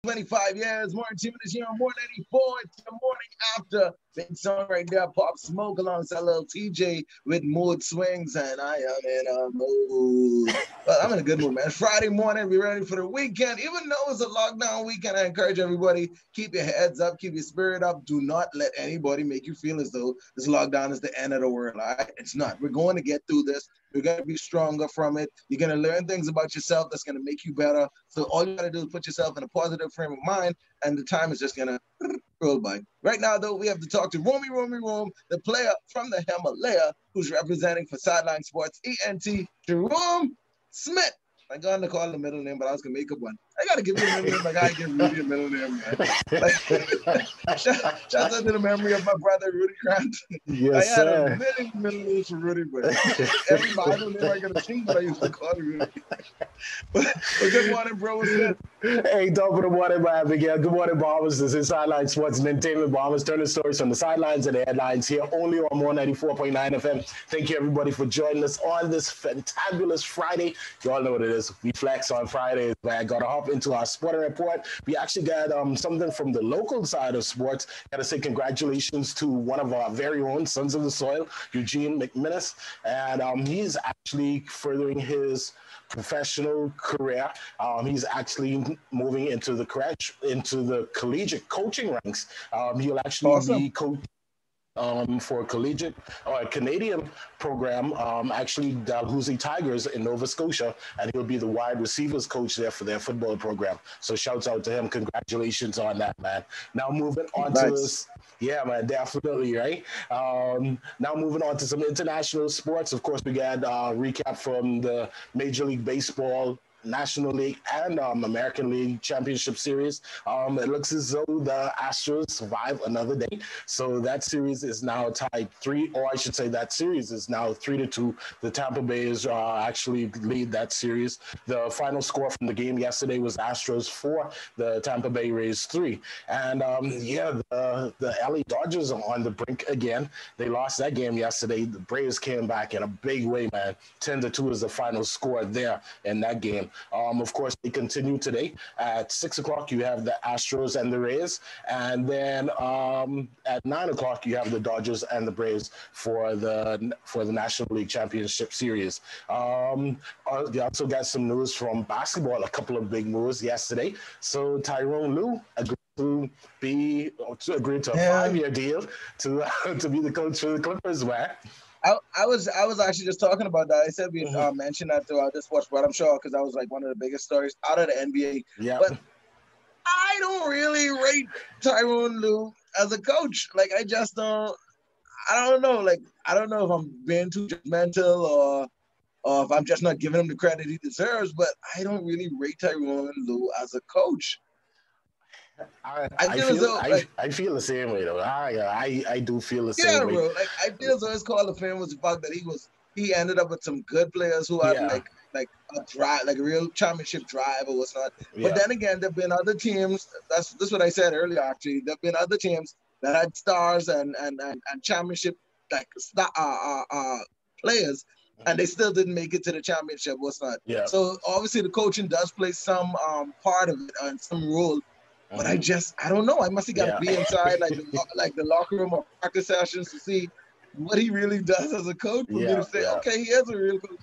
25 years. Morning team is here on Morning 94. It's the morning after. Big song right there. Pop Smoke alongside little TJ with Mood Swings. And I am in a mood. Well, I'm in a good mood, man. Friday morning. We're ready for the weekend. Even though it's a lockdown weekend, I encourage everybody, keep your heads up, keep your spirit up. Do not let anybody make you feel as though this lockdown is the end of the world. All right? It's not. We're going to get through this. You're going to be stronger from it. You're going to learn things about yourself that's going to make you better. So all you got to do is put yourself in a positive frame of mind, and the time is just going to roll by. Right now, though, we have to talk to Romy, the player from the Himalaya, who's representing for Sideline Sports, ENT, Jerome Smith. I'm going to call him the middle name, but I was going to make up one. I got to give you a middle name like I give Rudy a middle name, man. Like, shout out to the memory of my brother, Rudy Grant. Yes, I had sir. a million middle names for Rudy, but every Bible name I got to change, but I used to call him Rudy. but good morning, bro. What's good? Hey, top of the morning, man. Again, good morning, Bahamas. This is Sideline Sports and Entertainment. Bahamas turning stories from the sidelines and the headlines here only on 194.9 FM. Thank you, everybody, for joining us on this fantabulous Friday. You all know what it is. We flex on Fridays, man. Got to hop into our sporting report. We actually got something from the local side of sports. Got to say congratulations to one of our very own Sons of the Soil, Eugene McMinnis. And he's actually furthering his professional career. He's actually moving into the collegiate coaching ranks. He'll actually be coach for a collegiate or a Canadian program, actually Dalhousie Tigers in Nova Scotia, and he'll be the wide receivers coach there for their football program. So shouts out to him. Congratulations on that, man. Now moving on to this. Yeah, man, definitely, right? Now moving on to some international sports. Of course, we got a recap from the Major League Baseball National League and American League Championship Series. It looks as though the Astros survive another day. So that series is now tied that series is now 3-2. The Tampa Bay is actually lead that series. The final score from the game yesterday was Astros 4, the Tampa Bay Rays 3. And the LA Dodgers are on the brink again. They lost that game yesterday. The Braves came back in a big way, man. 10-2 is the final score there in that game. Of course, they continue today at 6 o'clock. You have the Astros and the Rays, and then at 9 o'clock you have the Dodgers and the Braves for the National League Championship Series. You also got some news from basketball. A couple of big moves yesterday. So Tyrone Lue agreed to a 5-year deal to be the coach for the Clippers, man. I was actually just talking about that. I said we mentioned that throughout this watch, but I'm sure because that was like one of the biggest stories out of the NBA. Yeah. But I don't really rate Tyrone Lue as a coach. Like I don't know. Like I don't know if I'm being too judgmental or if I'm just not giving him the credit he deserves. But I don't really rate Tyrone Lue as a coach. I feel the same way though. I do feel the same way. Yeah, bro. Like I feel as though his call of fame was the fact that he ended up with some good players who had like a drive, like a real championship drive or what's not. Yeah. But then again, there've been other teams. This is what I said earlier. Actually, there've been other teams that had stars and championship like players, and they still didn't make it to the championship. What's not? Yeah. So obviously the coaching does play some part of it and some role. But I don't know. I must have got to be inside like the locker room or practice sessions to see what he really does as a coach. For me to say, okay, he is a real coach.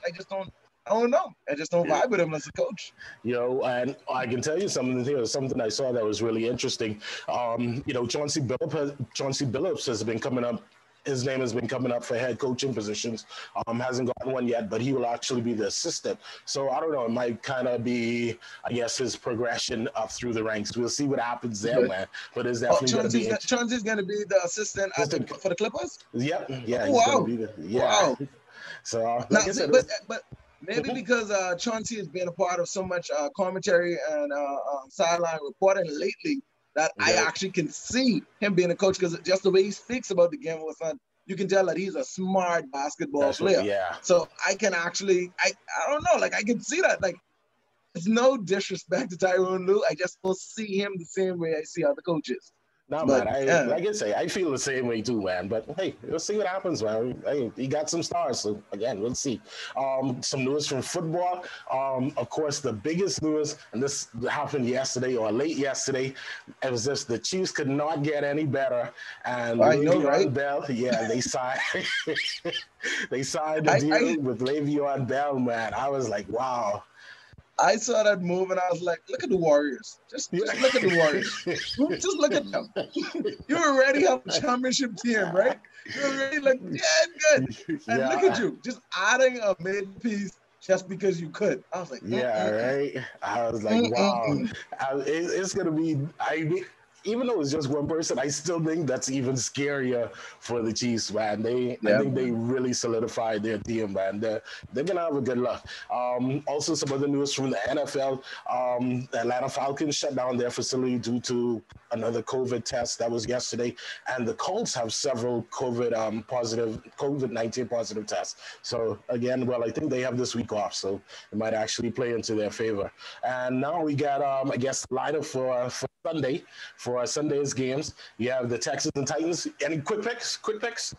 I don't know. I just don't vibe with him as a coach. And I can tell you something I saw that was really interesting. Chauncey Billups has been coming up. His name has been coming up for head coaching positions. Hasn't gotten one yet, but he will actually be the assistant. So I don't know. It might kind of be, I guess, his progression up through the ranks. We'll see what happens there, man. But it's definitely going to be. Chauncey's going to be the assistant for the Clippers. Yep. Yeah. Oh, wow. Wow. So, like I said, but maybe because Chauncey has been a part of so much commentary and sideline reporting lately. That I actually can see him being a coach because just the way he speaks about the game, you can tell that he's a smart basketball player. So I can actually, I don't know, like I can see that. Like, it's no disrespect to Tyrone Lue. I just don't see him the same way I see other coaches. No, man. But yeah, Like I say, I feel the same way too, man. But hey, we'll see what happens, man. Hey, he got some stars, so again, we'll see. Some news from football. Of course, the biggest news, and this happened yesterday or late yesterday, it was just the Chiefs could not get any better, and I know, right? Le'Veon Bell, yeah, they signed, they signed a I deal with Le'Veon Bell, man. I was like, wow. I saw that move and I was like, look at the Warriors. Just look at the Warriors. Just look at them. You already have a championship team, right? You already look good. And look at Yeah. you, just adding a mid piece just because you could. I was like, Yeah, right. I was like, wow, mm-mm. it's gonna be. Even though it's just one person, I still think that's even scarier for the Chiefs, man. I Yeah, think they man. really solidified their team, man. They're gonna have a good luck. Also, some other news from the NFL: the Atlanta Falcons shut down their facility due to another COVID test that was yesterday, and the Colts have several COVID-19 positive tests. So again, well, I think they have this week off, so it might actually play into their favor. And now we got, I guess, lineup for Sunday for Sunday's games. You have the Texans and Titans. Any quick picks? Quick picks?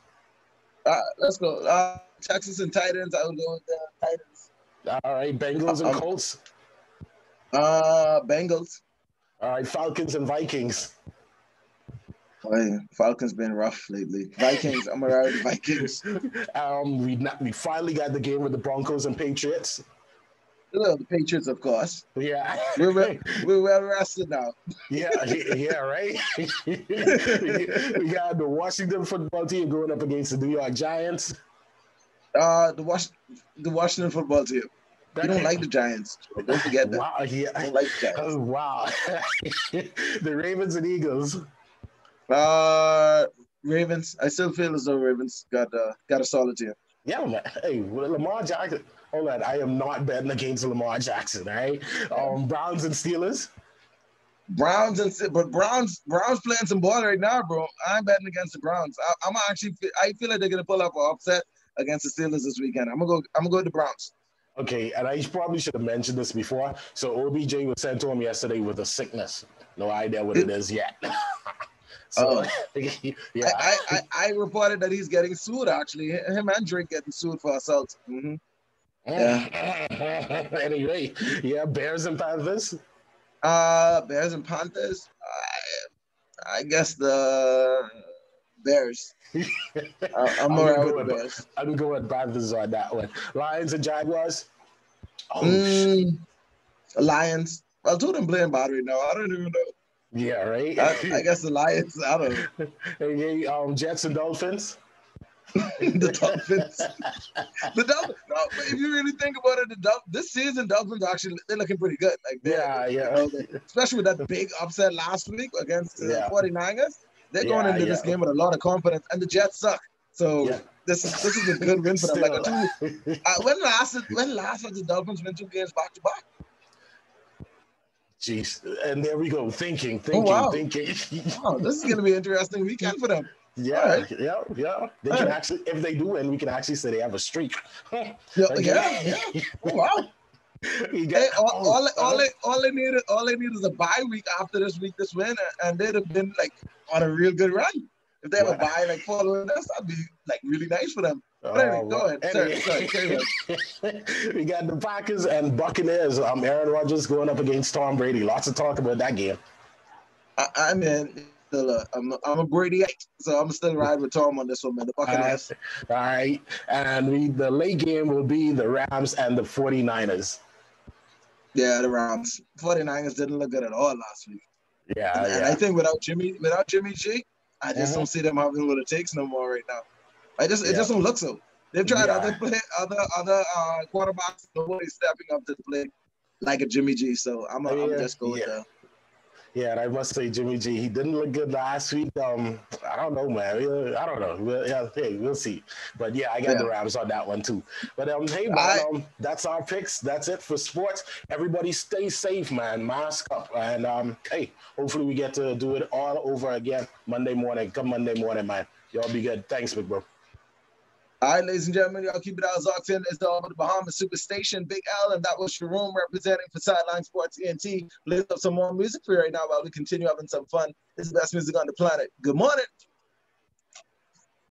Let's go. Texas and Titans. I would go with the Titans. All right, Bengals and Colts. Bengals. All right, Falcons and Vikings. Oh, yeah. Falcons been rough lately. Vikings. I'm alright with the Vikings. We finally got the game with the Broncos and Patriots. The Patriots, of course. Yeah. We're well rested now. Yeah, right. We got the Washington football team going up against the New York Giants. The Washington football team. You don't like the Giants. Don't forget that. Wow, yeah. You don't like the Giants. Oh, wow. The Ravens and Eagles. Ravens. I still feel as though Ravens got a solid team. Yeah, man. Hey, Lamar Jackson. Hold on, I am not betting against Lamar Jackson. All right. Browns and Steelers. Browns playing some ball right now, bro. I'm betting against the Browns. I feel like they're gonna pull up an upset against the Steelers this weekend. I'm gonna go with the Browns. Okay, and I probably should have mentioned this before. So OBJ was sent to him yesterday with a sickness. No idea what it is yet. So yeah, I reported that he's getting sued. Actually, him and Drake getting sued for assault. Mm-hmm. Yeah. Anyway, yeah, Bears and Panthers. Bears and Panthers. I guess the Bears. I'm alright with the Bears. I'm going Panthers on that one. Lions and Jaguars. Oh, Lions. Well, two of them playing bad right now. I don't even know. Yeah, right. I guess the Lions. I don't know. Okay, Jets and Dolphins. The Dolphins. The Dolphins. No, but if you really think about it, this season Dolphins actually they're looking pretty good. Like especially with that big upset last week against the 49ers. They're going into this game with a lot of confidence, and the Jets suck. So this is a good win for them. Like when last did the Dolphins win 2 games back to back? Jeez, and there we go. Thinking. Wow, this is going to be an interesting weekend for them. Yeah. They can actually, if they do win, we can actually say they have a streak. Yeah. Oh, wow. All they need is a bye week after this win, and they'd have been like on a real good run. If they have a bye like following this, that'd be like really nice for them. But anyway, go ahead. Sorry. We got the Packers and Buccaneers. Aaron Rodgers going up against Tom Brady. Lots of talk about that game. I mean, I'm a Bradyite, so I'm still riding with Tom on this one, man. The Buccaneers. All right. And the late game will be the Rams and the 49ers. Yeah, the Rams. 49ers didn't look good at all last week. Yeah, and I think without Jimmy G, I just don't see them having what it takes no more right now. It just don't look so. They've tried other quarterbacks, nobody's stepping up to the plate like a Jimmy G. So I'm just going with that. Yeah, and I must say, Jimmy G, he didn't look good last week. I don't know, man. I don't know. We'll see. But yeah, I got the Rams on that one too. But hey, man, that's our picks. That's it for sports. Everybody stay safe, man. Mask up. And hey, hopefully we get to do it all over again Monday morning. Come Monday morning, man. Y'all be good. Thanks, big bro. All right, ladies and gentlemen, y'all keep it out locked in. It's the Bahamas Superstation, Big L, and that was Sharoom representing for Sideline Sports TNT. Let's have some more music for you right now while we continue having some fun. It's the best music on the planet. Good morning.